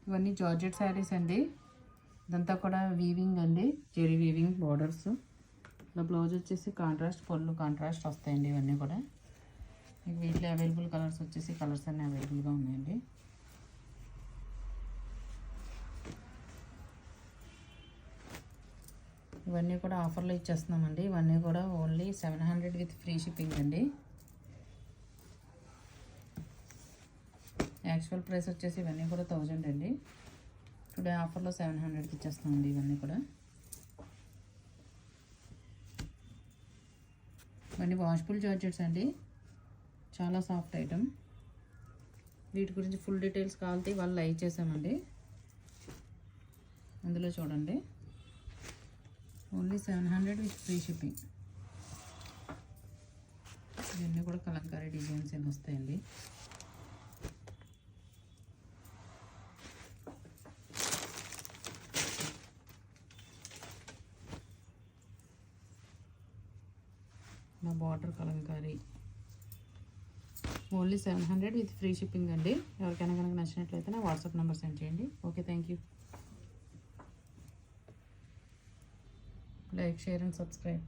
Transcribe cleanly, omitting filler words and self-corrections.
ఇవన్నీ జార్జెట్ శారీస్ అండి. ఇదంతా కూడా వీవింగ్ అండి, జెరీ వీవింగ్ బార్డర్స్. ఇలా బ్లౌజ్ వచ్చేసి కాంట్రాస్ట్, పళ్ళు కాంట్రాస్ట్ వస్తాయండి. ఇవన్నీ కూడా మీకు వీటిలో అవైలబుల్ కలర్స్ వచ్చేసి కలర్స్ అన్నీ అవైలబుల్గా ఉన్నాయండి. ఇవన్నీ కూడా ఆఫర్లో ఇచ్చేస్తున్నామండి. ఇవన్నీ కూడా ఓన్లీ 700 విత్ ఫ్రీ షిప్పింగ్ అండి. యాక్చువల్ ప్రైస్ వచ్చేసి ఇవన్నీ కూడా 1000 అండి. టుడే ఆఫర్లో 700కి ఇచ్చేస్తున్నామండి ఇవన్నీ కూడా. ఇవన్నీ వాష్బుల్ జార్జెట్స్ అండి, చాలా సాఫ్ట్ ఐటమ్. వీటి గురించి ఫుల్ డీటెయిల్స్ కావాలంటే వాళ్ళు లైవ్ చేసామండి, అందులో చూడండి. Only 700 with free shipping. ఇవన్నీ కూడా కలంకారీ డిజైన్స్ ఏమి వస్తాయండి. నా border Kalamkari only 700 with free shipping అండి. ఎవరికైనా కనుక నచ్చినట్లయితే నా వాట్సాప్ నెంబర్ సెండ్ చేయండి. Okay, thank you. Like, share and subscribe.